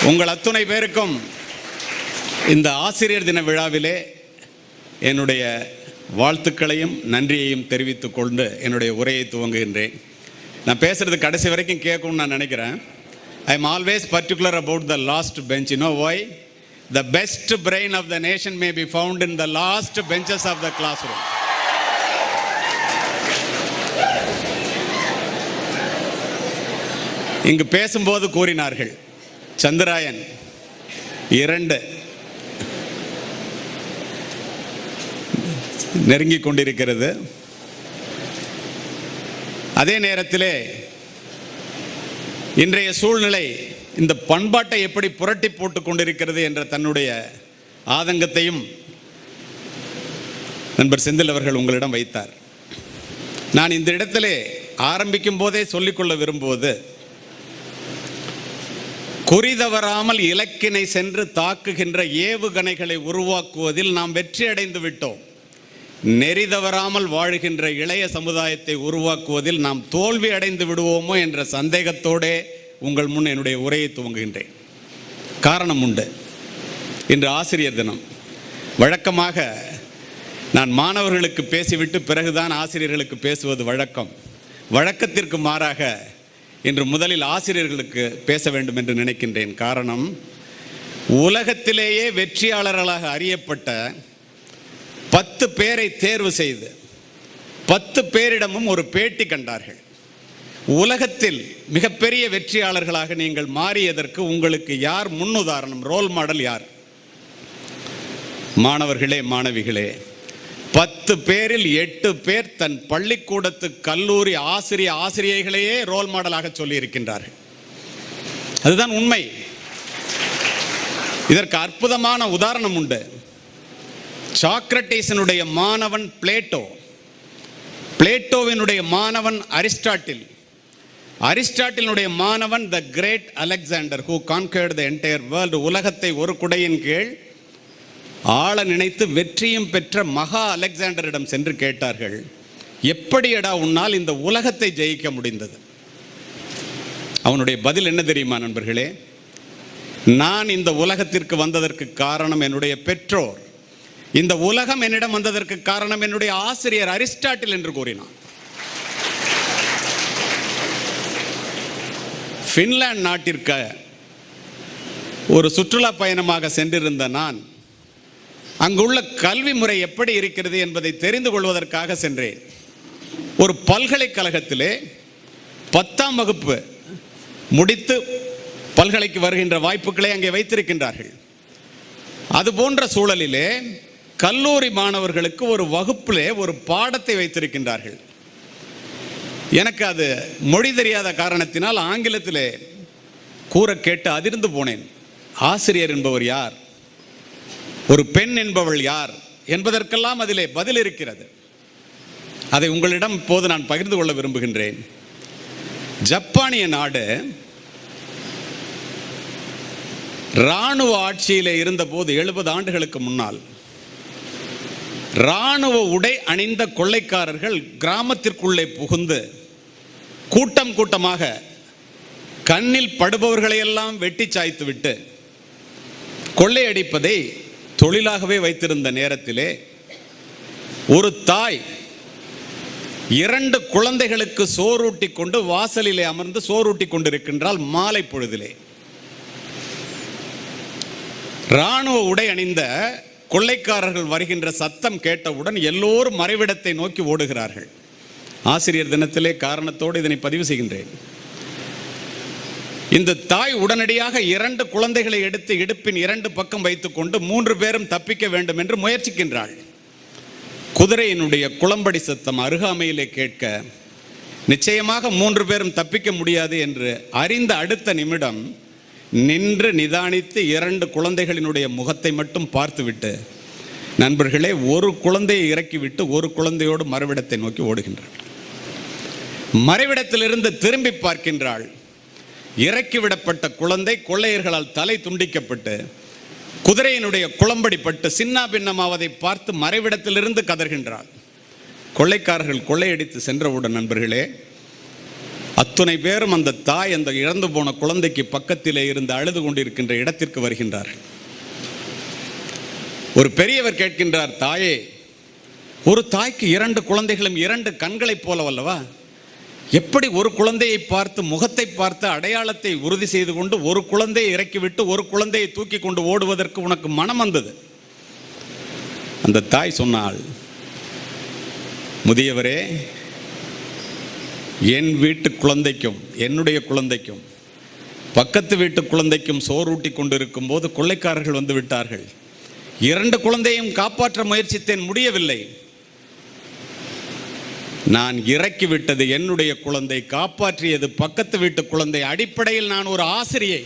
உங்கள் அத்துணை பேருக்கும் இந்த ஆசிரியர் தின விழாவிலே என்னுடைய வாழ்த்துக்களையும் நன்றியையும் தெரிவித்துக் கொண்டு என்னுடைய உரையை துவங்குகின்றேன். நான் பேசுகிறது கடைசி வரைக்கும் கேட்கணும்னு நான் நினைக்கிறேன். I am always particular about the last bench. You know Y? The best brain of the nation may be found in the last benches of the classroom. இங்கு பேசும்போது கூறினார்கள், சந்திராயன் 2 நெருங்கிக் கொண்டிருக்கிறது. அதே நேரத்திலே இன்றைய சூழ்நிலை இந்த பண்பாட்டை எப்படி புரட்டி போட்டுக் கொண்டிருக்கிறது என்ற தன்னுடைய ஆதங்கத்தையும் நண்பர் செந்தில் அவர்கள் உங்களிடம் வைத்தார். நான் இந்த இடத்திலே ஆரம்பிக்கும் போதே சொல்லிக்கொள்ள விரும்புவது, குறிதவறாமல் இலக்கினை சென்று தாக்குகின்ற ஏவுகணைகளை உருவாக்குவதில் நாம் வெற்றி அடைந்து விட்டோம். நெறிதவறாமல் வாழ்கின்ற இளைய சமுதாயத்தை உருவாக்குவதில் நாம் தோல்வி அடைந்து விடுவோமோ என்ற சந்தேகத்தோடே உங்கள் முன் என்னுடைய உரையை துவங்குகின்றேன். காரணம் உண்டு. இன்று ஆசிரியர் தினம். வழக்கமாக நான் மாணவர்களுக்கு பேசிவிட்டு பிறகுதான் ஆசிரியர்களுக்கு பேசுவது வழக்கம். வழக்கத்திற்கு மாறாக இன்று முதலில் ஆசிரியர்களுக்கு பேச வேண்டும் என்று நினைக்கின்றேன். காரணம், உலகத்திலேயே வெற்றியாளர்களாக அறியப்பட்ட 10 பேரை தேர்வு செய்து 10 பேரிடமும் ஒரு பேட்டி கண்டார்கள். உலகத்தில் மிகப்பெரிய வெற்றியாளர்களாக நீங்கள் மாறியதற்கு உங்களுக்கு யார் முன்னுதாரணம், ரோல் மாடல் யார்? மாணவர்களே, மாணவிகளே, 10 பேரில் 8 பேர் தன் பள்ளிக்கூடத்து கல்லூரி ஆசிரியைகளையே ரோல் மாடலாக சொல்லி இருக்கின்றார்கள். அதுதான் உண்மை. இதற்கு அற்புதமான உதாரணம் உண்டு. சாக்ரட்டிஸினுடைய மாணவன் பிளேட்டோ, பிளேட்டோவினுடைய மாணவன் அரிஸ்டாட்டில், அரிஸ்டாட்டிலுடைய மாணவன் the great Alexander who conquered the entire world. உலகத்தை ஒரு குடையின் கீழ் ஆள நினைத்து வெற்றியும் பெற்ற மகா அலெக்சாண்டரிடம் சென்று கேட்டார்கள், எப்படியடா உன்னால் இந்த உலகத்தை ஜெயிக்க முடிந்தது? அவனுடைய பதில் என்ன தெரியுமா நண்பர்களே? நான் இந்த உலகத்திற்கு வந்ததற்கு காரணம் என்னுடைய பெற்றோர், இந்த உலகம் என்னிடம் வந்ததற்கு காரணம் என்னுடைய ஆசிரியர் அரிஸ்டாட்டில் என்று கூறினான். பின்லாந்து நாட்டிற்கு ஒரு சுற்றுலா பயணமாக சென்றிருந்த நான் அங்குள்ள கல்வி முறை எப்படி இருக்கிறது என்பதை தெரிந்து கொள்வதற்காக சென்றேன். ஒரு பல்கலைக்கழகத்திலே 10ஆம் வகுப்பு முடித்து பல்கலைக்கு வருகின்ற வாய்ப்புகளை அங்கே வைத்திருக்கின்றார்கள். அது போன்ற சூழலிலே கல்லூரி மாணவர்களுக்கு ஒரு வகுப்பிலே ஒரு பாடத்தை வைத்திருக்கின்றார்கள். எனக்கு அது மொழி தெரியாத காரணத்தினால் ஆங்கிலத்திலே கூற கேட்டு அதிர்ந்து போனேன். ஆசிரியர் என்பவர் யார், ஒரு பெண் என்பவள் யார் என்பதற்கெல்லாம் அதிலே பதில் இருக்கிறது. அதை உங்களிடம் இப்போது நான் பகிர்ந்து கொள்ள விரும்புகின்றேன். ஜப்பானிய நாடு இராணுவ ஆட்சியிலே இருந்தபோது 70 ஆண்டுகளுக்கு முன்னால் இராணுவ உடை அணிந்த கொள்ளைக்காரர்கள் கிராமத்திற்குள்ளே புகுந்து கூட்டம் கூட்டமாக கண்ணில் படுபவர்களையெல்லாம் வெட்டி சாய்த்து விட்டு கொள்ளையடிப்பதை தொழிலாகவே வைத்திருந்த நேரத்திலே ஒரு தாய் 2 குழந்தைகளுக்கு சோறூட்டி கொண்டு வாசலிலே அமர்ந்து சோறூட்டி கொண்டிருக்கின்றால். மாலை பொழுதிலே இராணுவ உடை அணிந்த கொள்ளைக்காரர்கள் வருகின்ற சத்தம் கேட்டவுடன் எல்லோரும் மறைவிடத்தை நோக்கி ஓடுகிறார்கள். ஆசிரியர் தினத்திலே காரணத்தோடு இதனை பதிவு செய்கின்றேன். இந்த தாய் உடனடியாக 2 குழந்தைகளை எடுத்து இடுப்பின் 2 பக்கம் வைத்துக்கொண்டு 3 பேரும் தப்பிக்க வேண்டும் என்று முயற்சிக்கின்றாள். குதிரையினுடைய குளம்படி சத்தம் அருகாமையிலே கேட்க நிச்சயமாக 3 பேரும் தப்பிக்க முடியாது என்று அறிந்த அடுத்த நிமிடம் நின்று நிதானித்து 2 குழந்தைகளினுடைய முகத்தை மட்டும் பார்த்துவிட்டு, நண்பர்களே, ஒரு குழந்தையை இறக்கிவிட்டு ஒரு குழந்தையோடு மறைவிடத்தை நோக்கி ஓடுகின்றாள். மறைவிடத்திலிருந்து திரும்பி பார்க்கின்றாள். இறக்கிவிடப்பட்ட குழந்தை கொள்ளையர்களால் தலை துண்டிக்கப்பட்டு குதிரையினுடைய குளம்படிப்பட்டு சின்னா பின்னமாவதை பார்த்து மறைவிடத்திலிருந்து கதர்கின்றாள். கொள்ளைக்காரர்கள் கொள்ளையடித்து சென்றவுடன் நண்பர்களே, அத்துணை பேரும் அந்த தாய் அந்த இறந்து போன குழந்தைக்கு பக்கத்திலே இருந்து அழுது கொண்டிருக்கின்ற இடத்திற்கு வருகின்றார்கள். ஒரு பெரியவர் கேட்கின்றார், தாயே, ஒரு தாய்க்கு 2 குழந்தைகளும் 2 கண்களைப் போலவல்லவா? எப்படி ஒரு குழந்தையை பார்த்து முகத்தை பார்த்து அடையாளத்தை உறுதி செய்து கொண்டு ஒரு குழந்தையை இறக்கிவிட்டு ஒரு குழந்தையை தூக்கி கொண்டு ஓடுவதற்கு உனக்கு மனம் வந்தது? அந்த தாய் சொன்னாள், முதியவரே, என் வீட்டு குழந்தைக்கும் என்னுடைய குழந்தைக்கும் பக்கத்து வீட்டு குழந்தைக்கும் சோறூட்டி கொண்டிருக்கும் போது கொள்ளைக்காரர்கள் வந்து விட்டார்கள். 2 குழந்தையும் காப்பாற்ற முயற்சித்தேன், முடியவில்லை. நான் இறக்கிவிட்டது என்னுடைய குழந்தை, காப்பாற்றியது பக்கத்து வீட்டு குழந்தை. அடிப்படையில் நான் ஒரு ஆசிரியை.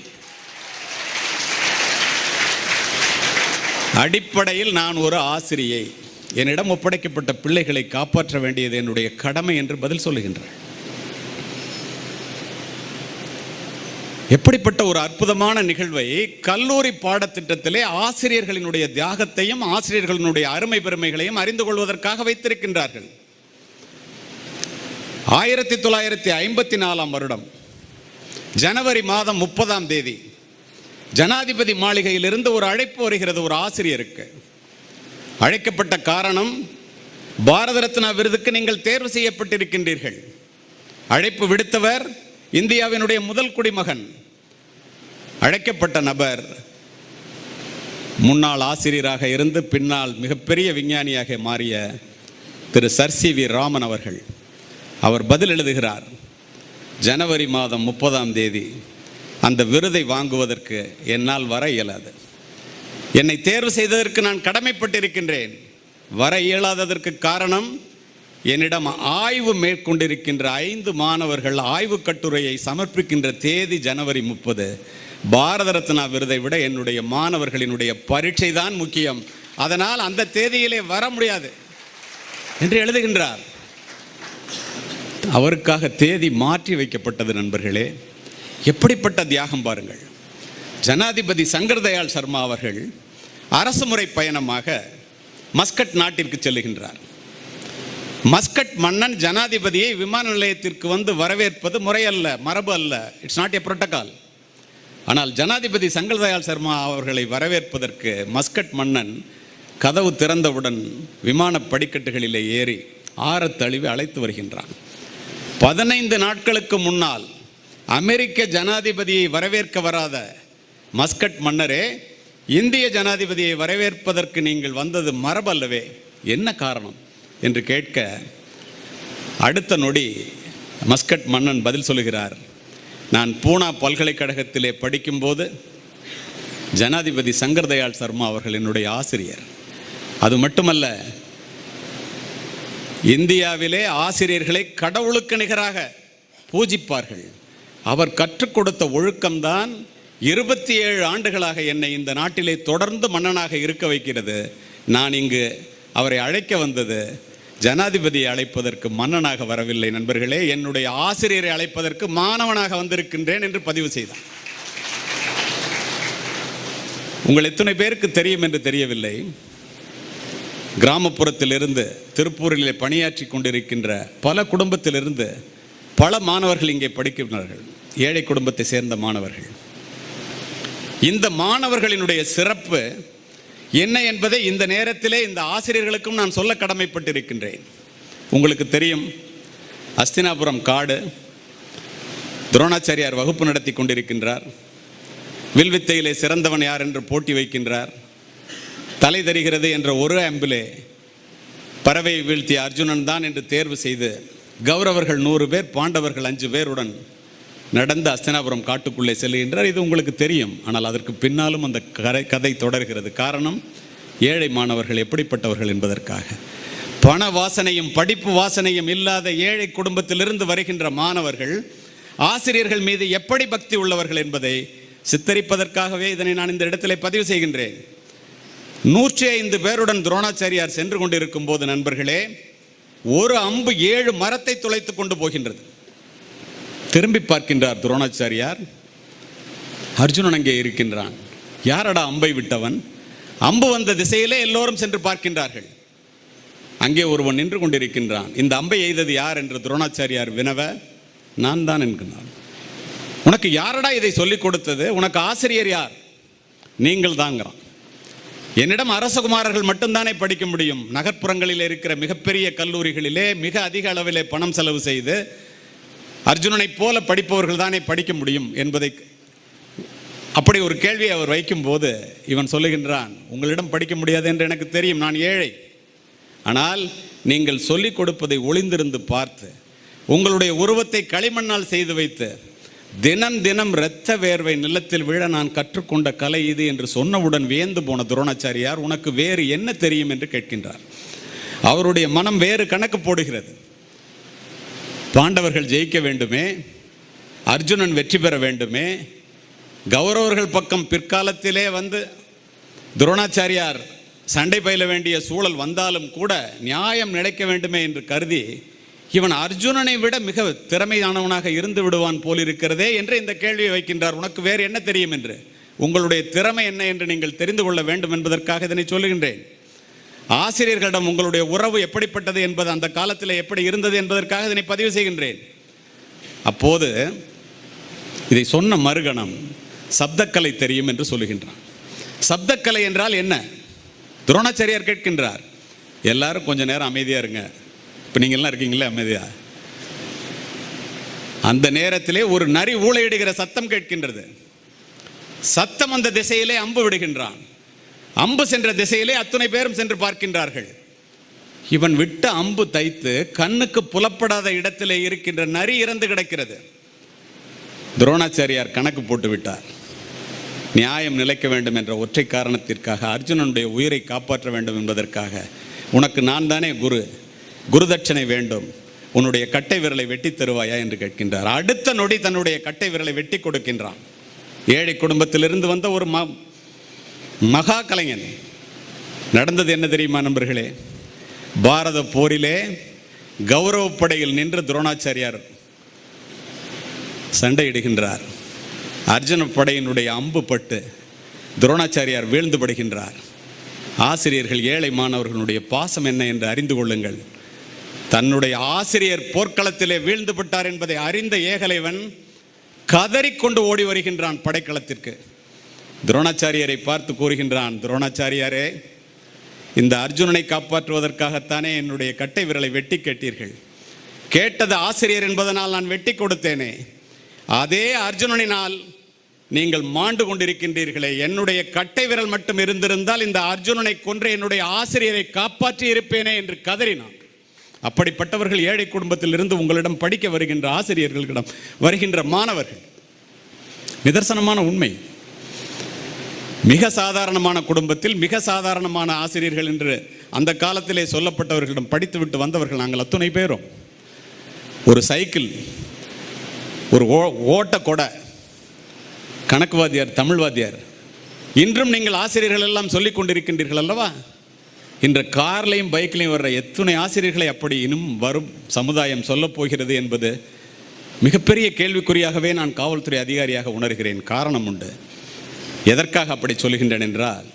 அடிப்படையில் நான் ஒரு ஆசிரியை. என்னிடம் ஒப்படைக்கப்பட்ட பிள்ளைகளை காப்பாற்ற வேண்டியது என்னுடைய கடமை என்று பதில் சொல்லுகின்றார். எப்படிப்பட்ட ஒரு அற்புதமான நிகழ்வை கல்லூரி பாடத்திட்டத்திலே ஆசிரியர்களினுடைய தியாகத்தையும் ஆசிரியர்களினுடைய அருமை பெருமைகளையும் அறிந்து கொள்வதற்காக வைத்திருக்கின்றார்கள். 1954 வருடம் ஜனவரி மாதம் 30ஆம் தேதி ஜனாதிபதி மாளிகையிலிருந்து ஒரு அழைப்பு வருகிறது. ஒரு ஆசிரியருக்கு அழைக்கப்பட்ட காரணம், பாரத ரத்னா விருதுக்கு நீங்கள் தேர்வு செய்யப்பட்டிருக்கின்றீர்கள். அழைப்பு விடுத்தவர் இந்தியாவினுடைய முதல் குடிமகன். அழைக்கப்பட்ட நபர் முன்னாள் ஆசிரியராக இருந்து பின்னால் மிகப்பெரிய விஞ்ஞானியாக மாறிய திரு சர் சி.வி. ராமன் அவர்கள். அவர் பதில் எழுதுகிறார், ஜனவரி மாதம் 30ஆம் தேதி அந்த விருதை வாங்குவதற்கு என்னால் வர இயலாது. என்னை தேர்வு செய்ததற்கு நான் கடமைப்பட்டிருக்கின்றேன். வர இயலாததற்கு காரணம், என்னிடம் ஆய்வு மேற்கொண்டிருக்கின்ற 5 மாணவர்கள் ஆய்வு கட்டுரையை சமர்ப்பிக்கின்ற தேதி ஜனவரி 30. பாரத ரத்னா விருதை விட என்னுடைய மாணவர்களினுடைய பரீட்சை தான் முக்கியம். அதனால் அந்த தேதியிலே வர முடியாது என்று எழுதுகின்றார். அவருக்காக தேதி மாற்றி வைக்கப்பட்டது. நண்பர்களே, எப்படிப்பட்ட தியாகம் பாருங்கள். ஜனாதிபதி சங்கர் தயாள் சர்மா அவர்கள் அரசுமுறை பயணமாக மஸ்கட் நாட்டிற்கு செல்லுகின்றார். மஸ்கட் மன்னன் ஜனாதிபதியை விமான நிலையத்திற்கு வந்து வரவேற்பது முறையல்ல, மரபு அல்ல. It's not a protocol. ஆனால் ஜனாதிபதி சங்கர் தயாள் சர்மா அவர்களை வரவேற்பதற்கு மஸ்கட் மன்னன் கதவு திறந்தவுடன் விமான படிக்கட்டுகளிலே ஏறி ஆரத் தழுவி அழைத்து வருகின்றான். 15 நாட்களுக்கு முன்னால் அமெரிக்க ஜனாதிபதியை வரவேற்க வராத மஸ்கட் மன்னரே, இந்திய ஜனாதிபதியை வரவேற்பதற்கு நீங்கள் வந்தது மரபல்லவே, என்ன காரணம் என்று கேட்க, அடுத்த நொடி மஸ்கட் மன்னன் பதில் சொல்லுகிறார், நான் பூனா பல்கலைக்கழகத்திலே படிக்கும்போது ஜனாதிபதி சங்கர் தயாள் சர்மா அவர்கள் என்னுடைய ஆசிரியர். அது மட்டுமல்ல, இந்தியாவிலே ஆசிரியர்களை கடவுளுக்கு நிகராக பூஜிப்பார்கள். அவர் கற்றுக் கொடுத்த ஒழுக்கம்தான் 27 ஆண்டுகளாக என்னை இந்த நாட்டிலே தொடர்ந்து மன்னனாக இருக்க வைக்கிறது. நான் இங்கு அவரை அழைக்க வந்தது ஜனாதிபதியை அழைப்பதற்கு மன்னனாக வரவில்லை நண்பர்களே, என்னுடைய ஆசிரியரை அழைப்பதற்கு மாணவனாக வந்திருக்கின்றேன் என்று பதிவு செய்தார். உங்கள் எத்தனை பேருக்கு தெரியும் என்று தெரியவில்லை, கிராமப்புறத்திலிருந்து திருப்பூரிலே பணியாற்றி கொண்டிருக்கின்ற பல குடும்பத்திலிருந்து பல மாணவர்கள் இங்கே படிக்கின்றார்கள். ஏழை குடும்பத்தை சேர்ந்த மாணவர்கள். இந்த மாணவர்களினுடைய சிறப்பு என்ன என்பதை இந்த நேரத்திலே இந்த ஆசிரியர்களுக்கும் நான் சொல்ல கடமைப்பட்டிருக்கின்றேன். உங்களுக்கு தெரியும், அஸ்தினாபுரம் காடு துரோணாச்சாரியார் வகுப்பு நடத்தி கொண்டிருக்கின்றார். வில்வித்தையிலே சிறந்தவன் யார் என்று போட்டி வைக்கின்றார். தலை தருகிறது என்ற ஒரு அம்பிலே பறவை வீழ்த்திய அர்ஜுனன் தான் என்று தேர்வு செய்து கௌரவர்கள் 100 பேர், பாண்டவர்கள் 5 பேருடன் நடந்து அஸ்தினாபுரம் காட்டுக்குள்ளே செல்கின்றார். இது உங்களுக்கு தெரியும். ஆனால் அதற்கு பின்னாலும் அந்த கதை தொடர்கிறது. காரணம், ஏழை மாணவர்கள் எப்படிப்பட்டவர்கள் என்பதற்காக. பண வாசனையும் படிப்பு வாசனையும் இல்லாத ஏழை குடும்பத்திலிருந்து வருகின்ற மாணவர்கள் ஆசிரியர்கள் மீது எப்படி பக்தி உள்ளவர்கள் என்பதை சித்தரிப்பதற்காகவே இதனை நான் இந்த இடத்திலே பதிவு செய்கின்றேன். 105 பேருடன் துரோணாச்சாரியார் சென்று கொண்டிருக்கும் போது நண்பர்களே, ஒரு அம்பு 7 மரத்தை துளைத்து கொண்டு போகின்றது. திரும்பி பார்க்கின்றார் துரோணாச்சாரியார். அர்ஜுனன் அங்கே இருக்கின்றான். யாரடா அம்பை விட்டவன்? அம்பு வந்த திசையிலே எல்லோரும் சென்று பார்க்கின்றார்கள். அங்கே ஒருவன் நின்று கொண்டிருக்கின்றான். இந்த அம்பை எய்தது யார் என்று துரோணாச்சாரியார் வினவ, நான் தான் என்கிறான். உனக்கு யாரடா இதை சொல்லிக் கொடுத்தது? உனக்கு ஆசிரியர் யார்? நீங்கள் தாங்கிறான். என்னிடம் அரசகுமாரர்கள் மட்டும்தானே படிக்க முடியும். நகர்ப்புறங்களில் இருக்கிற மிகப்பெரிய கல்லூரிகளிலே மிக அதிக அளவிலே பணம் செலவு செய்து அர்ஜுனனை போல படிப்பவர்கள் தானே படிக்க முடியும் என்பதை அப்படி ஒரு கேள்வியை அவர் வைக்கும்போது இவன் சொல்லுகின்றான், உங்களிடம் படிக்க முடியாது என்று எனக்கு தெரியும், நான் ஏழை. ஆனால் நீங்கள் சொல்லிக் கொடுப்பதை ஒளிந்திருந்து பார்த்து உங்களுடைய உருவத்தை களிமண்ணால் செய்து வைத்து தினம் தினம் இரத்த வேர்வை நிலத்தில் விழ நான் கற்றுக்கொண்ட கலை இது என்று சொன்னவுடன் வியந்து போன துரோணாச்சாரியார், உனக்கு வேறு என்ன தெரியும் என்று கேட்கின்றார். அவருடைய மனம் வேறு கணக்கு போடுகிறது. பாண்டவர்கள் ஜெயிக்க வேண்டுமே, அர்ஜுனன் வெற்றி பெற வேண்டுமே, கௌரவர்கள் பக்கம் பிற்காலத்திலே வந்து துரோணாச்சாரியார் சண்டை பயில வேண்டிய சூழல் வந்தாலும் கூட நியாயம் நிலைக்க வேண்டுமே என்று கருதி இவன் அர்ஜுனனை விட மிக திறமையானவனாக இருந்து விடுவான் போலிருக்கிறதே என்று இந்த கேள்வியை வைக்கின்றார். உனக்கு வேறு என்ன தெரியும் என்று, உங்களுடைய திறமை என்ன என்று நீங்கள் தெரிந்து கொள்ள வேண்டும் என்பதற்காக இதனை சொல்லுகின்றேன். ஆசிரியர்களிடம் உங்களுடைய உறவு எப்படிப்பட்டது என்பது அந்த காலத்தில் எப்படி இருந்தது என்பதற்காக இதனை பதிவு செய்கின்றேன். அப்போது இதை சொன்ன மறுகணம் சப்தக்கலை தெரியும் என்று சொல்லுகின்றான். சப்தக்கலை என்றால் என்ன? துரோணாச்சாரியார் கேட்கின்றார். எல்லாரும் கொஞ்ச நேரம் அமைதியா இருங்க. இப்போ நீங்கள்லாம் இருக்கீங்களே அமைதியா. அந்த நேரத்திலே ஒரு நரி ஊளையிடுகிற சத்தம் கேட்கின்றது. சத்தம் அந்த திசையிலே அம்பு விடுகின்றான். அம்பு சென்ற திசையிலே அத்துணை பேரும் சென்று பார்க்கின்றார்கள். இவன் விட்ட அம்பு தைத்து கண்ணுக்கு புலப்படாத இடத்திலே இருக்கின்ற நரி இறந்து கிடக்கிறது. துரோணாச்சாரியார் கணக்கு போட்டு விட்டார். நியாயம் நிலைக்க வேண்டும் என்ற ஒற்றை காரணத்திற்காக, அர்ஜுனனுடைய உயிரை காப்பாற்ற வேண்டும் என்பதற்காக, உனக்கு நான் தானே குரு, குருதட்சணை வேண்டும், உன்னுடைய கட்டை விரலை வெட்டி தருவாயா என்று கேட்கின்றார். அடுத்த நொடி தன்னுடைய கட்டை விரலை வெட்டி கொடுக்கின்றான். ஏழை குடும்பத்திலிருந்து வந்த ஒரு மகா கலைஞன். நடந்தது என்ன தெரியுமா நண்பர்களே? பாரத போரிலே கௌரவ படையில் நின்று துரோணாச்சாரியார் சண்டையிடுகின்றார். அர்ஜுன படையினுடைய அம்பு பட்டு துரோணாச்சாரியார் வீழ்ந்து படுகின்றார். ஆசிரியர்கள் ஏழை மாணவர்களுடைய பாசம் என்ன என்று அறிந்து கொள்ளுங்கள். தன்னுடைய ஆசிரியர் போர்க்களத்திலே வீழ்ந்து விட்டார் என்பதை அறிந்த ஏகலைவன் கதறிக்கொண்டு ஓடி வருகின்றான் படைக்களத்திற்கு. துரோணாச்சாரியாரை பார்த்து கூறுகின்றான், துரோணாச்சாரியாரே, இந்த அர்ஜுனனை காப்பாற்றுவதற்காகத்தானே என்னுடைய கட்டை விரலை வெட்டி கேட்டீர்கள். கேட்டது ஆசிரியர் என்பதனால் நான் வெட்டி கொடுத்தேனே, அதே அர்ஜுனனினால் நீங்கள் மாண்டு கொண்டிருக்கின்றீர்களே. என்னுடைய கட்டை விரல் மட்டும் இருந்திருந்தால் இந்த அர்ஜுனனை கொன்று என்னுடைய ஆசிரியரை காப்பாற்றி இருப்பேனே என்று கதறினான். அப்படிப்பட்டவர்கள் ஏழை குடும்பத்தில் இருந்து உங்களிடம் படிக்க வருகின்ற ஆசிரியர்களிடம் வருகின்ற மாணவர்கள். நிதர்சனமான உண்மை. மிக சாதாரணமான குடும்பத்தில் மிக சாதாரணமான ஆசிரியர்கள் என்று அந்த காலத்திலே சொல்லப்பட்டவர்களிடம் படித்துவிட்டு வந்தவர்கள் நாங்கள் அத்துணை பேரும். ஒரு சைக்கிள், ஒரு ஓட்ட கொடை, கணக்கு வாத்தியார், தமிழ் வாத்தியார், இன்றும் நீங்கள் ஆசிரியர்கள் எல்லாம் சொல்லிக் கொண்டிருக்கின்றீர்கள் அல்லவா? இன்று கார்லையும் பைக்லையும் வர்ற எத்தனை ஆசிரியர்களை அப்படி இன்னும் வரும் சமுதாயம் சொல்லப் போகிறது என்பது மிகப்பெரிய கேள்விக்குறியாகவே நான் காவல்துறை அதிகாரியாக உணர்கிறேன். காரணம் உண்டு. எதற்காக அப்படி சொல்கின்றேன் என்றால்,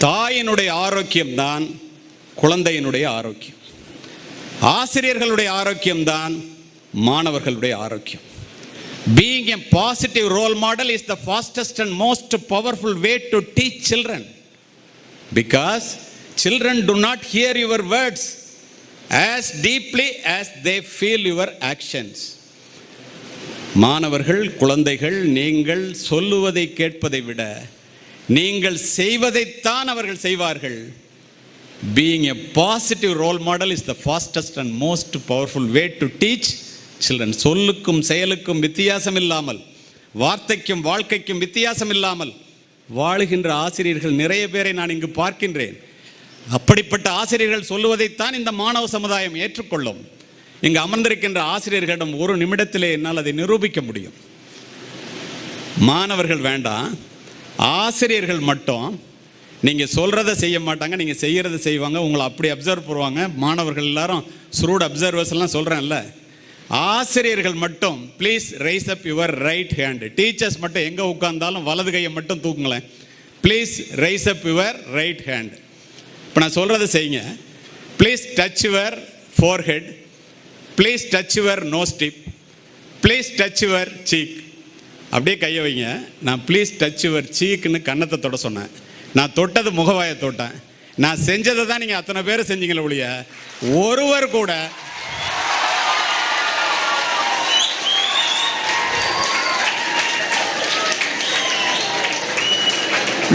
தாயினுடைய ஆரோக்கியம்தான் குழந்தையினுடைய ஆரோக்கியம், ஆசிரியர்களுடைய ஆரோக்கியம்தான் மாணவர்களுடைய ஆரோக்கியம். Being a positive role model is the fastest and most powerful way to teach children, because children do not hear your words as deeply as they feel your actions. மாணவர்கள், குழந்தைகள், நீங்கள் சொல்லுவதை கேட்பதை விட நீங்கள் செய்வதைத்தான் அவர்கள் செய்வார்கள். Being a positive role model is the fastest and most powerful way to teach children. சொல்லுக்கும் செயலுக்கும் வித்தியாசம் இல்லாமல், வார்த்தைக்கும் வாழ்க்கைக்கும் வித்தியாசம் இல்லாமல் வாழுகின்ற ஆசிரியர்கள் நிறைய பேரை நான் இங்கு பார்க்கின்றேன். அப்படிப்பட்ட ஆசிரியர்கள் சொல்லுவதைத்தான் இந்த மாணவ சமுதாயம் ஏற்றுக்கொள்ளும். இங்கு அமர்ந்திருக்கின்ற ஆசிரியர்களிடம் ஒரு நிமிடத்திலே என்னால் அதை நிரூபிக்க முடியும். மாணவர்கள் வேண்டாம், ஆசிரியர்கள் மட்டும் நீங்கள் சொல்கிறத செய்ய மாட்டாங்க, நீங்கள் செய்கிறத செய்வாங்க, உங்களை அப்படி அப்சர்வ் பண்ணுவாங்க. மாணவர்கள் எல்லாரும் ஸ்ரூட் அப்சர்வர்ஸ் எல்லாம் சொல்கிறேன்ல, ஆசிரியர்கள் மட்டும் please rise up your right hand. Teachers மட்டும் எங்கே உட்கார்ந்தாலும் வலது கையை மட்டும் தூக்குங்களேன். Please rise up your right hand. இப்போ நான் சொல்கிறத செய்யுங்க. Please touch your forehead. Please touch your nose tip, please touch your cheek. அப்படியே கையை வைங்க. நான் ப்ளீஸ் டச் யுவர் சீக்குன்னு கன்னத்தை தொட சொன்னேன். நான் தொட்டது முகவாயை தொட்டேன். நான் செஞ்சதை தான் நீங்கள் அத்தனை பேர் செஞ்சீங்களே ஒழிய ஒருவர் கூட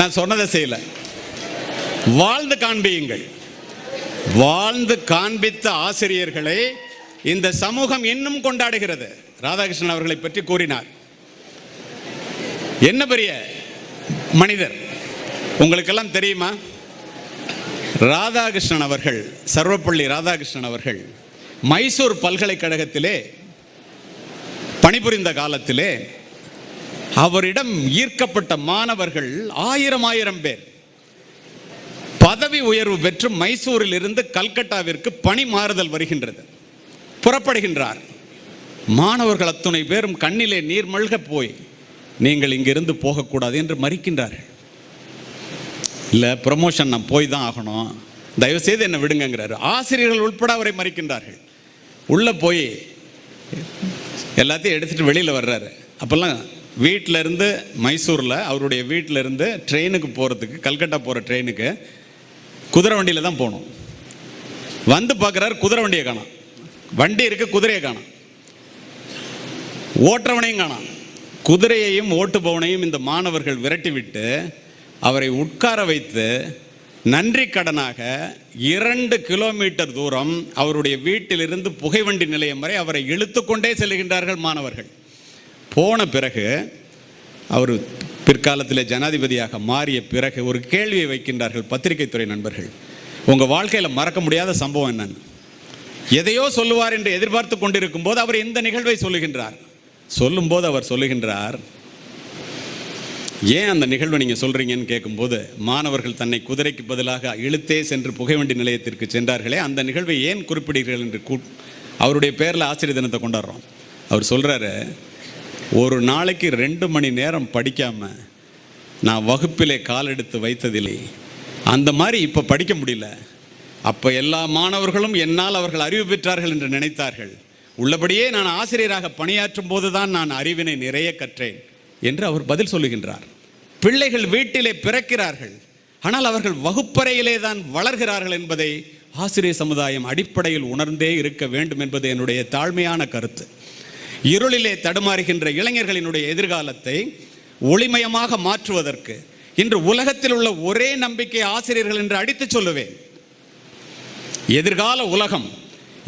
நான் சொன்னதை செய்யல. வாழ்ந்து காண்பியுங்கள். வாழ்ந்து காண்பித்த ஆசிரியர்களை இந்த சமூகம் இன்னும் கொண்டாடுகிறது. ராதாகிருஷ்ணன் அவர்களை பற்றி கூறினார். என்ன பெரிய மனிதர் உங்களுக்கெல்லாம் தெரியுமா? ராதாகிருஷ்ணன் அவர்கள், சர்வப்பள்ளி ராதாகிருஷ்ணன் அவர்கள் மைசூர் பல்கலைக்கழகத்திலே பணிபுரிந்த காலத்திலே அவரிடம் ஈர்க்கப்பட்ட மாணவர்கள் ஆயிரம் பேர் பதவி உயர்வு பெற்று மைசூரில் இருந்து கல்கட்டாவிற்கு பணி மாறுதல் வருகின்றது. புறப்படுகின்றார். மாணவர்கள் அத்துணை பேரும் கண்ணிலே நீர் மல்க போய் நீங்கள் இங்கிருந்து போகக்கூடாது என்று மறிக்கின்றார்கள். இல்லை, ப்ரமோஷன் நான் போய் தான் ஆகணும், தயவுசெய்து என்னை விடுங்கிறாரு. ஆசிரியர்கள் உட்பட அவரை மறிக்கின்றார்கள். உள்ளே போய் எல்லாத்தையும் எடுத்துகிட்டு வெளியில் வர்றாரு. அப்போல்லாம் வீட்டில் இருந்து மைசூரில் அவருடைய வீட்டில் இருந்து ட்ரெயினுக்கு போகிறதுக்கு, கல்கட்டா போகிற ட்ரெயினுக்கு குதிரை வண்டியில் தான் போகணும். வந்து பார்க்குறாரு, குதிரை வண்டியை காணோம். வண்டி இருக்கு, குதிரையை காணோம். ஓட்டுறவனையும் காணோம். குதிரையையும் ஓட்டுபவனையும் இந்த மாணவர்கள் விரட்டி விட்டு அவரை உட்கார வைத்து நன்றி கடனாக 2 கிலோமீட்டர் தூரம் அவருடைய வீட்டிலிருந்து புகைவண்டி நிலையம் வரை அவரை இழுத்து கொண்டே செல்கின்றார்கள் மாணவர்கள். போன பிறகு அவர் பிற்காலத்தில் ஜனாதிபதியாக மாறிய பிறகு ஒரு கேள்வியை வைக்கின்றார்கள் பத்திரிகை துறை நண்பர்கள். உங்கள் வாழ்க்கையில் மறக்க முடியாத சம்பவம் என்னன்னு. எதையோ சொல்லுவார் என்று எதிர்பார்த்து கொண்டிருக்கும் போது அவர் இந்த நிகழ்வை சொல்லுகின்றார். சொல்லும்போது அவர் சொல்லுகின்றார், ஏன் அந்த நிகழ்வை நீங்கள் சொல்கிறீங்கன்னு கேட்கும்போது, மாணவர்கள் தன்னை குதிரைக்கு பதிலாக இழுத்தே சென்று புகைவண்டி நிலையத்திற்கு சென்றார்களே, அந்த நிகழ்வை ஏன் குறிப்பிடுகிறீர்கள் என்று அவருடைய பேரில் ஆசிரியர் தினத்தை கொண்டாடுறோம். அவர் சொல்கிறாரு, ஒரு நாளைக்கு 2 மணி நேரம் படிக்காமல் நான் வகுப்பிலே காலெடுத்து வைத்ததில்லை. அந்த மாதிரி இப்போ படிக்க முடியல. அப்போ எல்லா மாணவர்களும் என்னால் அவர்கள் அறிவு பெற்றார்கள் என்று நினைத்தார்கள். உள்ளபடியே நான் ஆசிரியராக பணியாற்றும் போது தான் நான் அறிவினை நிறைய கற்றேன் என்று அவர் பதில் சொல்லுகின்றார். பிள்ளைகள் வீட்டிலே பிறக்கிறார்கள், ஆனால் அவர்கள் வகுப்பறையிலே தான் வளர்கிறார்கள் என்பதை ஆசிரியர் சமுதாயம் அடிப்படையில் உணர்ந்தே இருக்க வேண்டும் என்பது என்னுடைய தாழ்மையான கருத்து. இருளிலே தடுமாறுகின்ற இளைஞர்களினுடைய எதிர்காலத்தை ஒளிமயமாக மாற்றுவதற்கு இன்று உலகத்தில் உள்ள ஒரே நம்பிக்கை ஆசிரியர்கள் என்று அடித்து சொல்லுவேன். எதிர்கால உலகம்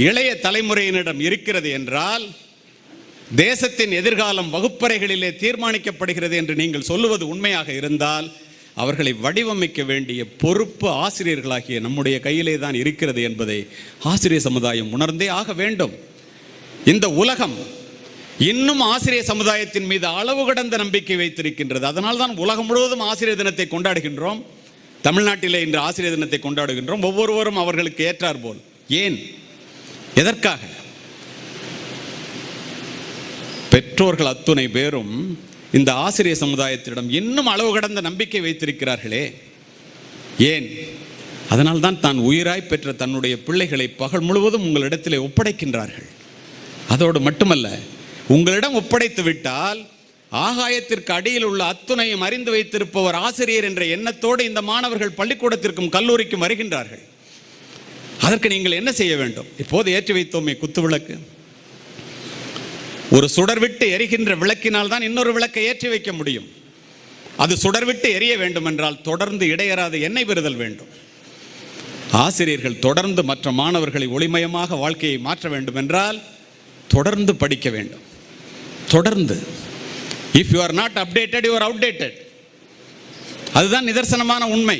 இளைய தலைமுறையினரிடம் இருக்கிறது என்றால் தேசத்தின் எதிர்காலம் வகுப்பறைகளிலே தீர்மானிக்கப்படுகிறது என்று நீங்கள் சொல்லுவது உண்மையாக இருந்தால் அவர்களை வடிவமைக்க வேண்டிய பொறுப்பு ஆசிரியர்களாகிய நம்முடைய கையிலே தான் இருக்கிறது என்பதை ஆசிரியர் சமுதாயம் உணர்ந்தே ஆக வேண்டும். இந்த உலகம் இன்னும் ஆசிரியர் சமுதாயத்தின் மீது அளவு கடந்த நம்பிக்கை வைத்திருக்கின்றது. அதனால் தான் உலகம் முழுவதும் ஆசிரியர் தினத்தை கொண்டாடுகின்றோம். தமிழ்நாட்டிலே இன்று ஆசிரியர் தினத்தை கொண்டாடுகின்றோம். ஒவ்வொருவரும் அவர்களுக்கு ஏற்றார் போல். ஏன், எதற்காக? பெற்றோர்கள் அத்துணை பேரும் இந்த ஆசிரியர் சமுதாயத்திடம் இன்னும் அளவு கடந்த நம்பிக்கை வைத்திருக்கிறார்களே, ஏன்? அதனால் தான் தான் உயிராய் பெற்ற தன்னுடைய பிள்ளைகளை பகல் முழுவதும் உங்களிடத்திலே ஒப்படைக்கின்றார்கள். அதோடு மட்டுமல்ல, உங்களிடம் ஒப்படைத்து விட்டால் ஆகாயத்திற்கு அடியில் உள்ள அத்துணையும் அறிந்து வைத்திருப்பவர் ஆசிரியர் என்ற எண்ணத்தோடு இந்த மாணவர்கள் பள்ளிக்கூடத்திற்கும் கல்லூரிக்கும் வருகின்றார்கள். அதற்கு நீங்கள் என்ன செய்ய வேண்டும்? இப்போது ஏற்றி வைத்தோமே குத்து விளக்கு, ஒரு சுடர் விட்டு எரிகின்ற விளக்கினால் தான் இன்னொரு விளக்கை ஏற்றி வைக்க முடியும். அது சுடர் விட்டு எரிய வேண்டும் என்றால் தொடர்ந்து இடையறாத எண்ணெய் பெறுதல் வேண்டும். ஆசிரியர்கள் தொடர்ந்து மற்ற மாணவர்களை ஒளிமயமாக வாழ்க்கையை மாற்ற வேண்டும் என்றால் தொடர்ந்து படிக்க வேண்டும். தொடர்ந்து. If you are not updated, you are outdated. அதுதான் நிதர்சனமான உண்மை.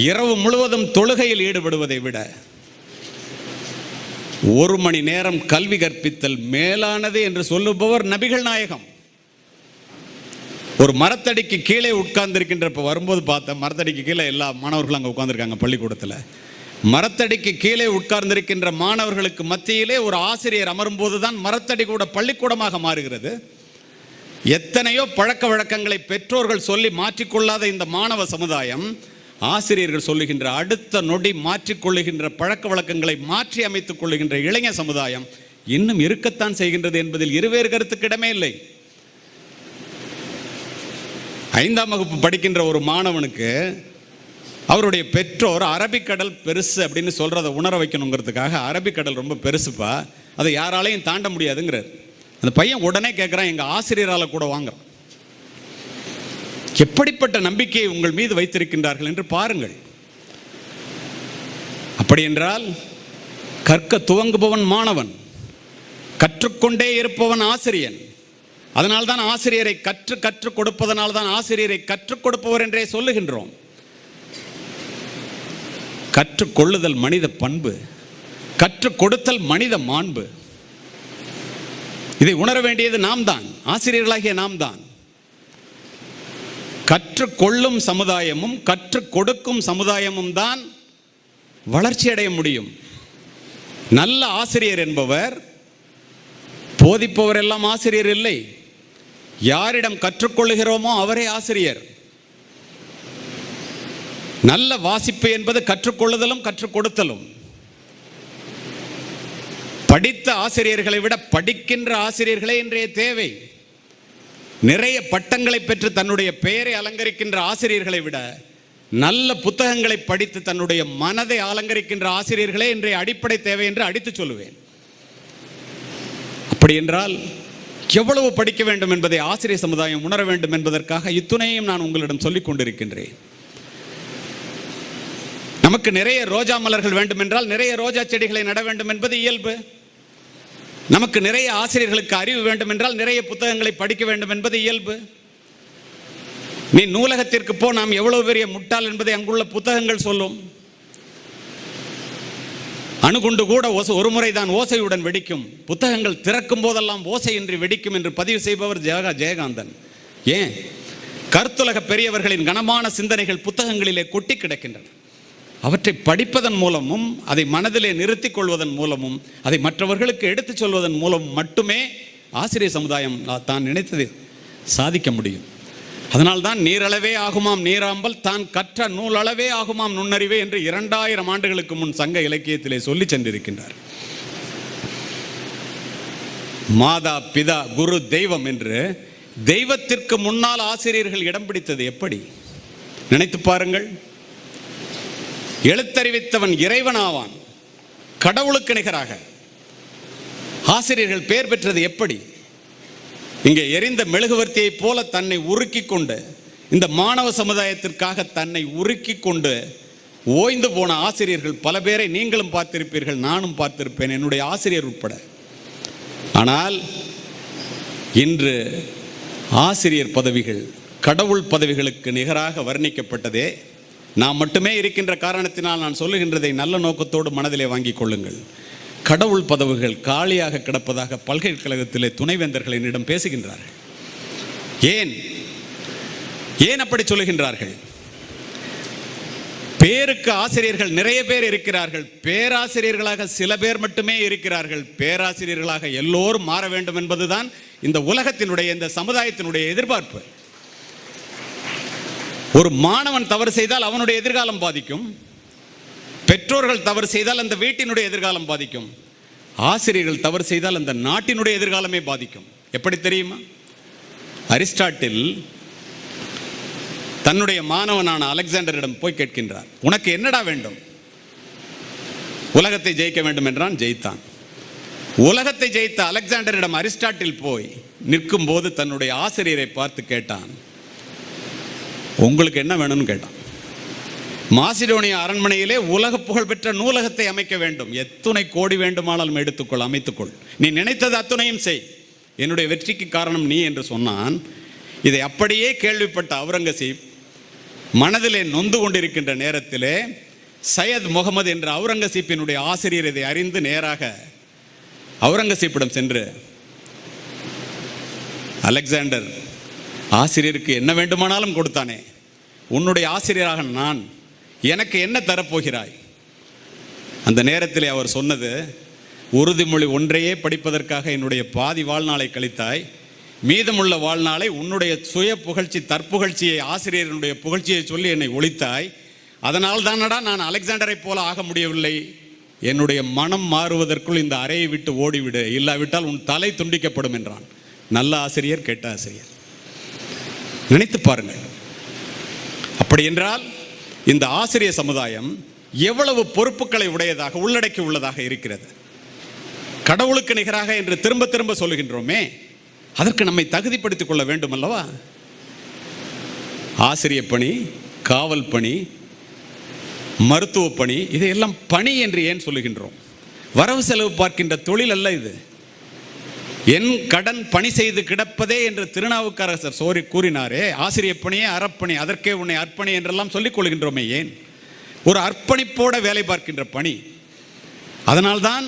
இரவு முழுவதும் தொழுகையில் ஈடுபடுவதை விட 1 மணி நேரம் கல்வி கற்பித்தல் மேலானது என்று சொல்லுபவர் நபிகள் நாயகம். ஒரு மரத்தடிக்கு கீழே உட்கார்ந்திருக்கின்ற, இப்போ வரும்போது பார்த்தேன், மரத்தடிக்கு கீழே எல்லா மாணவர்களும் அங்கே உட்கார்ந்துருக்காங்க பள்ளிக்கூடத்தில். மரத்தடிக்கு கீழே உட்கார்ந்திருக்கின்ற மாணவர்களுக்கு மத்தியிலே ஒரு ஆசிரியர் அமரும்போது தான் மரத்தடி கூட பள்ளிக்கூடமாக மாறுகிறது. எத்தனையோ பழக்க வழக்கங்களை பெற்றோர்கள் சொல்லி மாற்றிக்கொள்ளாத இந்த மாணவ சமுதாயம் ஆசிரியர்கள் சொல்லுகின்ற அடுத்த நொடி மாற்றிக்கொள்ளுகின்ற பழக்க வழக்கங்களை மாற்றி அமைத்துக் கொள்ளுகின்ற இளைஞர் சமுதாயம் இன்னும் இருக்கத்தான் செய்கின்றது என்பதில் இருவேறு கருத்துக்கு இடமே இல்லை. 5ஆம் வகுப்பு படிக்கின்ற ஒரு மாணவனுக்கு அவருடைய பெற்றோர் அரபிக்கடல் பெருசு அப்படின்னு சொல்றதை உணர வைக்கணுங்கிறதுக்காக அரபிக்கடல் ரொம்ப பெருசுப்பா, அதை யாராலையும் தாண்ட முடியாதுங்கிறார். அந்த பையன் உடனே கேட்குறான், எங்கள் ஆசிரியரால் கூட வாங்குறான். எப்படிப்பட்ட நம்பிக்கையை உங்கள் மீது வைத்திருக்கின்றார்கள் என்று பாருங்கள். அப்படி என்றால் கற்க துவங்குபவன் மாணவன், கற்றுக்கொண்டே இருப்பவன் ஆசிரியன். அதனால்தான் ஆசிரியரை கற்றுக் கொடுப்பதனால்தான் ஆசிரியரை கற்றுக் கொடுப்பவர் என்றே சொல்லுகின்றோம். கற்றுக்கொள்ளுதல் மனித பண்பு, கற்றுக் கொடுத்தல் மனித மாண்பு. இதை உணர வேண்டியது நாம் தான், ஆசிரியர்களாகிய நாம் தான். கற்றுக்கொள்ளும் சமுதாயமும் கற்றுக் கொடுக்கும் சமுதாயமும் தான் வளர்ச்சி அடைய முடியும். நல்ல ஆசிரியர் என்பவர் போதிப்பவர் எல்லாம் ஆசிரியர் இல்லை. யாரிடம் கற்றுக்கொள்ளுகிறோமோ அவரே ஆசிரியர். நல்ல வாசிப்பு என்பது கற்றுக்கொள்ளுதலும் கற்றுக் கொடுத்தலும். படித்த ஆசிரியர்களை விட படிக்கின்ற ஆசிரியர்களே இன்றைய தேவை. நிறைய பட்டங்களை பெற்று தன்னுடைய பெயரை அலங்கரிக்கின்ற ஆசிரியர்களை விட நல்ல புத்தகங்களை படித்து தன்னுடைய மனதை அலங்கரிக்கின்ற ஆசிரியர்களே இன்றைய அடிப்படை தேவை என்று அடித்து சொல்லுவேன். அப்படி என்றால் எவ்வளவு படிக்க வேண்டும் என்பதை ஆசிரியர் சமுதாயம் உணர வேண்டும் என்பதற்காக இத்துணையும் நான் உங்களிடம் சொல்லிக் கொண்டிருக்கின்றேன். நமக்கு நிறைய ரோஜா மலர்கள் வேண்டும் என்றால் நிறைய ரோஜா செடிகளை நட வேண்டும் என்பது இயல்பு. நமக்கு நிறைய ஆசிரியர்களுக்கு அறிவு வேண்டும் என்றால் நிறைய புத்தகங்களை படிக்க வேண்டும் என்பது இயல்பு. நீ நூலகத்திற்கு போ, நாம் எவ்வளவு பெரிய முட்டாள் என்பதை அங்குள்ள புத்தகங்கள் சொல்லும். அணுகுண்டு கூட ஒரு முறை தான் ஓசையுடன் வெடிக்கும், புத்தகங்கள் திறக்கும் போதெல்லாம் ஓசையின்றி வெடிக்கும் என்று பதிவு செய்பவர் ஜெயகாந்தன். ஏன்? கருத்துலக பெரியவர்களின் கனமான சிந்தனைகள் புத்தகங்களிலே கொட்டி கிடக்கின்றன. அவற்றை படிப்பதன் மூலமும் அதை மனதிலே நிறுத்திக் கொள்வதன் மூலமும் அதை மற்றவர்களுக்கு எடுத்துச் சொல்வதன் மூலம் மட்டுமே ஆசிரியர் சமுதாயம் தான் நினைத்ததை சாதிக்க முடியும். அதனால்தான் நீரளவே ஆகுமாம் நீராம்பல், தான் கற்ற நூலளவே ஆகுமாம் நுண்ணறிவே என்று 2000 ஆண்டுகளுக்கு முன் சங்க இலக்கியத்திலே சொல்லி சென்றிருக்கின்றார். மாதா பிதா குரு தெய்வம் என்று தெய்வத்திற்கு முன்னால் ஆசிரியர்கள் இடம் பிடித்தது எப்படி நினைத்து பாருங்கள். எழுத்தறிவித்தவன் இறைவனாவான், கடவுளுக்கு நிகராக ஆசிரியர்கள் பெயர் பெற்றது எப்படி? இங்கே எரிந்த மெழுகுவர்த்தியை போல தன்னை உருக்கி கொண்டு இந்த மாணவ சமுதாயத்திற்காக தன்னை உருக்கி கொண்டு ஓய்ந்து போன ஆசிரியர்கள் பல பேரை நீங்களும் பார்த்திருப்பீர்கள், நானும் பார்த்திருப்பேன், என்னுடைய ஆசிரியர் உட்பட. ஆனால் இன்று ஆசிரியர் பதவிகள் கடவுள் பதவிகளுக்கு நிகராக வர்ணிக்கப்பட்டதே நாம் மட்டுமே இருக்கின்ற காரணத்தினால் நான் சொல்லுகின்றதை நல்ல நோக்கத்தோடு மனதிலே வாங்கிக் கொள்ளுங்கள். கடவுள் பதவிகள் காலியாக கிடப்பதாக பல்கலைக்கழகத்திலே துணைவேந்தர்கள் என்னிடம் பேசுகின்றார்கள். ஏன் அப்படி சொல்லுகின்றார்கள்? பேருக்கு ஆசிரியர்கள் நிறைய பேர் இருக்கிறார்கள், பேராசிரியர்களாக சில பேர் மட்டுமே இருக்கிறார்கள். பேராசிரியர்களாக எல்லோரும் மாற வேண்டும் என்பதுதான் இந்த உலகத்தினுடைய இந்த சமுதாயத்தினுடைய எதிர்பார்ப்பு. ஒரு மாணவன் தவறு செய்தால் அவனுடைய எதிர்காலம் பாதிக்கும், பெற்றோர்கள் தவறு செய்தால் அந்த வீட்டினுடைய எதிர்காலம் பாதிக்கும், ஆசிரியர்கள் தவறு செய்தால் அந்த நாட்டினுடைய எதிர்காலமே பாதிக்கும். எப்படி தெரியுமா? அரிஸ்டாட்டில் தன்னுடைய மாணவனான அலெக்சாண்டரிடம் போய் கேட்கின்றார், உனக்கு என்னடா வேண்டும்? உலகத்தை ஜெயிக்க வேண்டும் என்றான், ஜெயித்தான். உலகத்தை ஜெயித்த அலெக்சாண்டரிடம் அரிஸ்டாட்டில் போய் நிற்கும் போது தன்னுடைய ஆசிரியரை பார்த்து கேட்டான், உங்களுக்கு என்ன வேணும்னு கேட்டான். மாசிடோனியா அரண்மனையிலே உலக புகழ்பெற்ற நூலகத்தை அமைக்க வேண்டும், எத்துணை கோடி வேண்டுமானாலும் எடுத்துக்கொள், அமைத்துக்கொள், நீ நினைத்தது அத்துணையும் செய், என்னுடைய வெற்றிக்கு காரணம் நீ என்று சொன்னான். இதை அப்படியே கேள்விப்பட்ட அவுரங்கசீப் மனதிலே நொந்து கொண்டிருக்கின்ற நேரத்திலே சையத் முகமது என்ற அவுரங்கசீப்பினுடைய ஆசிரியர் இதை அறிந்து நேராக அவுரங்கசீப்பிடம் சென்று, அலெக்சாண்டர் ஆசிரியருக்கு என்ன வேண்டுமானாலும் கொடுத்தானே, உன்னுடைய ஆசிரியராக நான், எனக்கு என்ன தரப்போகிறாய்? அந்த நேரத்தில் அவர் சொன்னது, உறுதிமொழி ஒன்றையே படிப்பதற்காக என்னுடைய பாதி வாழ்நாளை கழித்தாய், மீதமுள்ள வாழ்நாளை உன்னுடைய சுய புகழ்ச்சி தற்புகழ்ச்சியை ஆசிரியர்களுடைய புகழ்ச்சியை சொல்லி என்னை ஒழித்தாய், அதனால் தானடா நான் அலெக்சாண்டரை போல ஆக முடியவில்லை. என்னுடைய மனம் மாறுவதற்குள் இந்த அறையை விட்டு ஓடிவிடு, இல்லாவிட்டால் உன் தலை துண்டிக்கப்படும் என்றான். நல்ல ஆசிரியர், கெட்ட ஆசிரியர். நினைத்து பாருங்கள். அப்படி என்றால் இந்த ஆசிரியர் சமுதாயம் எவ்வளவு பொறுப்புகளை உடையதாக, உள்ளடக்கி உள்ளதாக இருக்கிறது. கடவுளுக்கு நிகராக என்று திரும்ப திரும்ப சொல்லுகின்றோமே, அதற்கு நம்மை தகுதிப்படுத்திக் கொள்ள வேண்டும் அல்லவா? ஆசிரியர் பணி, காவல் பணி, மருத்துவ பணி, இதையெல்லாம் பணி என்று ஏன் சொல்லுகின்றோம்? வரவு செலவு பார்க்கின்ற தொழில் அல்ல இது. என் கடன் பணி செய்து கிடப்பதே என்று திருநாவுக்கரசர் கூறினாரே, ஆசிரியர் பணியே அறப்பணி, அதற்கே உன்னை அர்ப்பணி என்றெல்லாம் சொல்லிக் கொள்கின்றோமே ஏன்? ஒரு அர்ப்பணிப்போட வேலை பார்க்கின்ற பணி. அதனால்தான்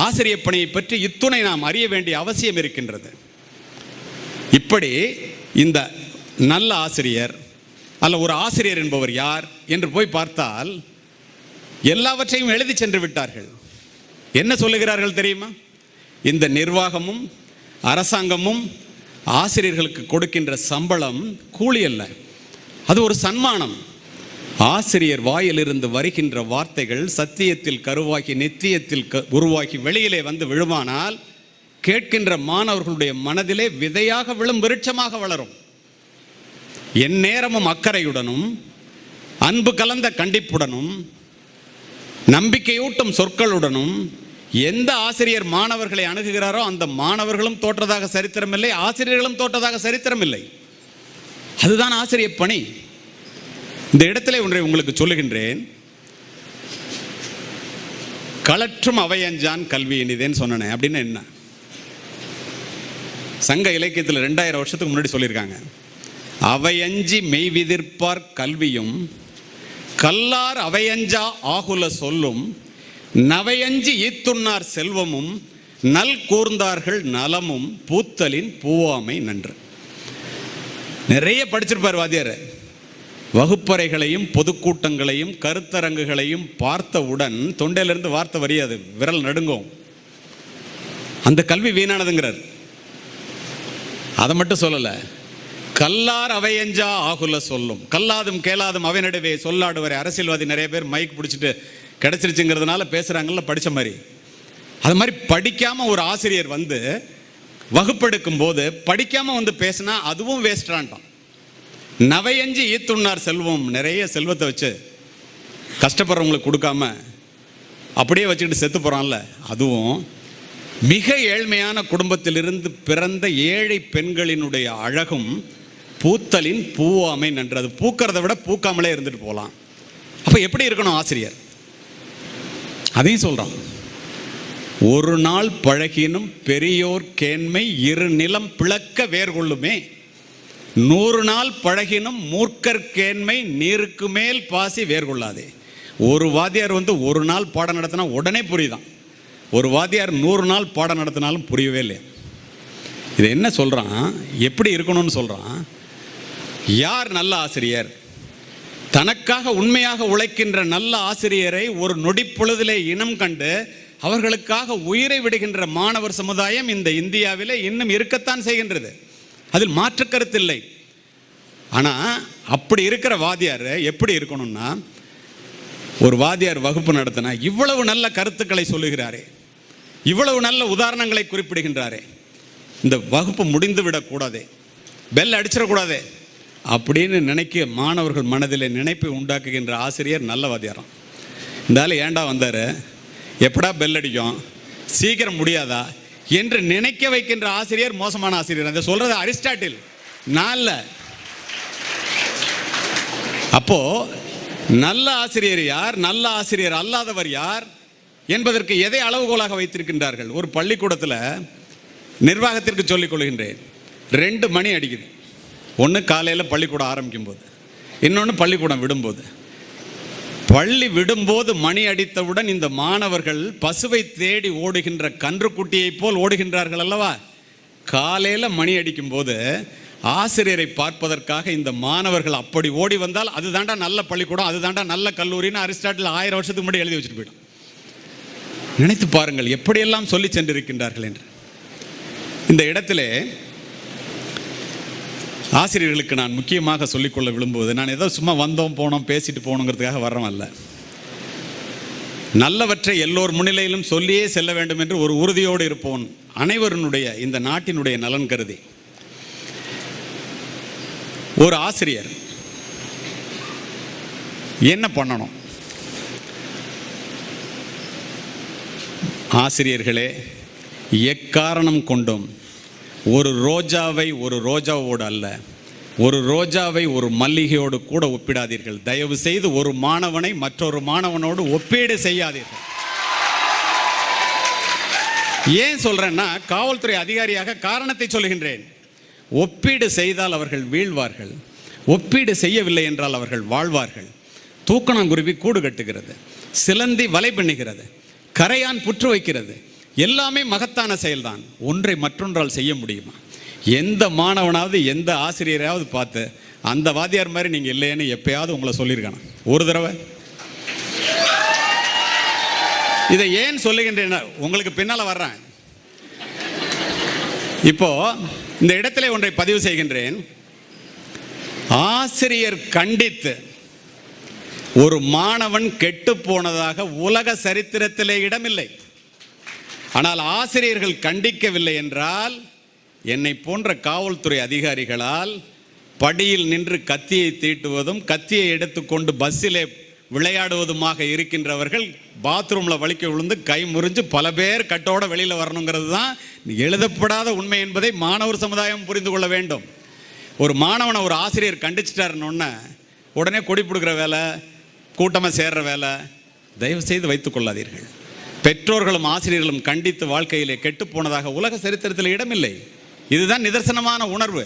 ஆசிரியர் பணியை பற்றி இத்துணை நாம் அறிய வேண்டிய அவசியம் இருக்கின்றது. இப்படி இந்த நல்ல ஆசிரியர் அல்ல ஒரு ஆசிரியர் என்பவர் யார் என்று போய் பார்த்தால் எல்லாவற்றையும் எழுதி சென்று விட்டார்கள். என்ன சொல்லுகிறார்கள் தெரியுமா? இந்த நிர்வாகமும் அரசாங்கமும் ஆசிரியர்களுக்கு கொடுக்கின்ற சம்பளம் கூலி அல்ல, அது ஒரு சன்மானம். ஆசிரியர் வாயிலிருந்து வருகின்ற வார்த்தைகள் சத்தியத்தில் கருவாகி நித்தியத்தில் உருவாகி வெளியிலே வந்து விழுமானால் கேட்கின்ற மாணவர்களுடைய மனதிலே விதையாக விழும் விருட்சமாக வளரும். என் நேரமும் அக்கறையுடனும் அன்பு கலந்த கண்டிப்புடனும் நம்பிக்கையூட்டும் சொற்களுடனும் எந்த ஆசிரியர் மாணவர்களை அணுகுகிறாரோ அந்த மாணவர்களும் தோற்றதாக சரித்திரமில்லை, ஆசிரியர்களும் தோற்றதாக சரித்திரமில்லை. அதுதான் ஆசிரியர் பணி. இந்த இடத்திலே ஒன்றை உங்களுக்கு சொல்லுகின்றேன். களற்றும் அவையஞ்சான் கல்வி இனிதேன்னு சொன்னேன். அப்படின்னு என்ன? சங்க இலக்கியத்தில் 2000 வருஷத்துக்கு முன்னாடி சொல்லியிருக்காங்க, அவையஞ்சி மெய்விதிர்ப்பார் கல்வியும் கல்லார் அவையஞ்சா ஆகுல சொல்லும் நவையஞ்சி ஈத்துண்ணார் செல்வமும் நல் கூர்ந்தார்கள் நலமும் பூத்தலின் பூவாமை நன்று. நிறைய படிச்சிருப்பார் வாத்தியார். வகுப்பறைகளையும் பொதுக்கூட்டங்களையும் கருத்தரங்குகளையும் பார்த்தவுடன் தொண்டையிலிருந்து வார்த்தை வரியாது, விரல் நடுங்கும். அந்த கல்வி வீணானதுங்கிறார். அதை மட்டும் சொல்லலை, கல்லார் அவையஞ்சா ஆகுல சொல்லும். கல்லாதும் கேளாதும் அவை நடுவே சொல்லாடுவரை. அரசியல்வாதி நிறைய பேர் மைக் பிடிச்சிட்டு கிடைச்சிருச்சுங்கிறதுனால பேசுகிறாங்கல்ல, படித்த மாதிரி. அது மாதிரி படிக்காமல் ஒரு ஆசிரியர் வந்து வகுப்பெடுக்கும் போது படிக்காமல் வந்து பேசினா அதுவும் வேஸ்டான்ட்டான். நவையஞ்சி ஈத்துண்ணார் செல்வம், நிறைய செல்வத்தை வச்சு கஷ்டப்படுறவங்களுக்கு கொடுக்காம அப்படியே வச்சுக்கிட்டு செத்து போகிறான்ல, அதுவும் மிக ஏழ்மையான குடும்பத்திலிருந்து பிறந்த ஏழை பெண்களினுடைய அழகும் பூத்தலின் பூவாமை நன்று. அது பூக்கிறத விட பூக்காமலே இருந்துட்டு போகலாம். அப்போ எப்படி இருக்கணும் ஆசிரியர்? அதையும் சொல்கிறான். ஒரு நாள் பழகினும் பெரியோர் கேண்மை இரு நிலம் பிளக்க வேர்கொள்ளுமே. 100 நாள் பழகினும் மூர்க்கர் கேண்மை நீருக்கு மேல் பாசி வேர்கொள்ளாதே. ஒரு வாத்தியார் வந்து ஒரு நாள் பாடம் நடத்தினா உடனே புரியுதான். ஒரு வாத்தியார் 100 நாள் பாடம் நடத்தினாலும் புரியவே இல்லை. இதை என்ன சொல்கிறான், எப்படி இருக்கணும்னு சொல்கிறான். யார் நல்ல ஆசிரியர்? தனக்காக உண்மையாக உழைக்கின்ற நல்ல ஆசிரியரை ஒரு நொடிப்பொழுதிலே இனம் கண்டு அவர்களுக்காக உயிரை விடுகின்ற மாணவர் சமுதாயம் இந்த இந்தியாவிலே இன்னும் இருக்கத்தான் செய்கின்றது. அதில் மாற்று கருத்தில்லை. ஆனால் அப்படி இருக்கிற வாத்தியார் எப்படி இருக்கணும்னா, ஒரு வாத்தியார் வகுப்பு நடத்தினா இவ்வளவு நல்ல கருத்துக்களை சொல்லுகிறாரே, இவ்வளவு நல்ல உதாரணங்களை குறிப்பிடுகின்றாரே, இந்த வகுப்பு முடிந்து விடக்கூடாதே, பெல் அடிச்சிடக்கூடாதே அப்படின்னு நினைக்க மாணவர்கள் மனதில் நினைப்பை உண்டாக்குகின்ற ஆசிரியர் நல்ல வாத்தியாரம். இந்த ஆள் ஏண்டா வந்தார், எப்படா பெல் அடிக்கும், சீக்கிரம் முடியாதா என்று நினைக்க வைக்கின்ற ஆசிரியர் மோசமான ஆசிரியர். அதை சொல்றது அரிஸ்டாட்டில், நான் இல்லை. அப்போ நல்ல ஆசிரியர் யார், நல்ல ஆசிரியர் அல்லாதவர் யார் என்பதற்கு எதை அளவுகோலாக வைத்திருக்கின்றார்கள்? ஒரு பள்ளிக்கூடத்தில் நிர்வாகத்திற்கு சொல்லிக் கொள்கின்றேன், 2 மணி அடிக்குது. ஒன்று காலையில் பள்ளிக்கூடம் ஆரம்பிக்கும் போது, இன்னொன்று பள்ளிக்கூடம் விடும்போது. பள்ளி விடும்போது மணி அடித்தவுடன் இந்த மாணவர்கள் பசுவை தேடி ஓடுகின்ற கன்றுக்குட்டியை போல் ஓடுகின்றார்கள் அல்லவா? காலையில் மணி அடிக்கும் போது ஆசிரியரை பார்ப்பதற்காக இந்த மாணவர்கள் அப்படி ஓடி வந்தால் அதுதாண்டா நல்ல பள்ளிக்கூடம், அதுதாண்டா நல்ல கல்லூரின்னு அரிஸ்டாட்டில் 1000 வருஷத்துக்கு முன்னாடி எழுதி வச்சுட்டு போயிடும். நினைத்து பாருங்கள் எப்படியெல்லாம் சொல்லி சென்றிருக்கின்றார்கள் என்று. இந்த இடத்திலே ஆசிரியர்களுக்கு நான் முக்கியமாக சொல்லிக்கொள்ள விரும்புவது, நான் ஏதோ சும்மா வந்தோம் போனோம் பேசிட்டு போகணுங்கிறதுக்காக வர்றோம் அல்ல. நல்லவற்றை எல்லோர் முன்னிலையிலும் சொல்லியே செல்ல வேண்டும் என்று ஒரு உறுதியோடு இருப்போன். அனைவருடைய இந்த நாட்டினுடைய நலன் கருதி ஒரு ஆசிரியர் என்ன பண்ணணும்? ஆசிரியர்களே, எக்காரணம் கொண்டும் ஒரு ரோஜாவை ஒரு ரோஜாவோடு அல்ல, ஒரு ரோஜாவை ஒரு மல்லிகையோடு கூட ஒப்பிடாதீர்கள். தயவு செய்து ஒரு மாணவனை மற்றொரு மாணவனோடு ஒப்பீடு செய்யாதீர்கள். ஏன் சொல்றேன்னா, காவல்துறை அதிகாரியாக காரணத்தை சொல்கின்றேன். ஒப்பீடு செய்தால் அவர்கள் வீழ்வார்கள், ஒப்பீடு செய்யவில்லை என்றால் அவர்கள் வாழ்வார்கள். தூக்கணாங்குருவி கூடு கட்டுகிறது, சிலந்தி வலை பண்ணுகிறது, கரையான் புற்று வைக்கிறது. எல்லாமே மகத்தான செயல்தான். ஒன்றை மற்றொன்றால் செய்ய முடியுமா? எந்த மாணவனாவது எந்த ஆசிரியராவது பார்த்து அந்த வாத்தியார் மாதிரி நீங்கள் இல்லைன்னு எப்பயாவது உங்களை சொல்லியிருக்கானா? ஒரு தடவை? இதை ஏன் சொல்லுகின்றேன், உங்களுக்கு பின்னால் வர்றேன். இப்போ இந்த இடத்துல ஒன்றை பதிவு செய்கின்றேன். ஆசிரியர் கண்டித்து ஒரு மாணவன் கெட்டு போனதாக உலக சரித்திரத்திலே இடமில்லை. ஆனால் ஆசிரியர்கள் கண்டிக்கவில்லை என்றால், என்னை போன்ற காவல்துறை அதிகாரிகளால் படியில் நின்று கத்தியை தீட்டுவதும் கத்தியை எடுத்துக்கொண்டு பஸ்ஸிலே விளையாடுவதுமாக இருக்கின்றவர்கள் பாத்ரூமில் வலிக்க விழுந்து கை முறிஞ்சு பல பேர் கட்டோட வெளியில் வரணுங்கிறது தான் எழுதப்படாத உண்மை என்பதை மாணவர் சமுதாயம் புரிந்து கொள்ள வேண்டும். ஒரு மாணவனை ஒரு ஆசிரியர் கண்டிச்சிட்டாருன்னு உடனே கொடி பிடுக்கிற வேலை, கூட்டமாக சேர்ற வேலை தயவு செய்து வைத்துக் கொள்ளாதீர்கள். பெற்றோர்களும் ஆசிரியர்களும் கண்டித்து வாழ்க்கையிலே கெட்டு போனதாக உலக சரித்திரத்தில் இடமில்லை. இதுதான் நிதர்சனமான உணர்வு.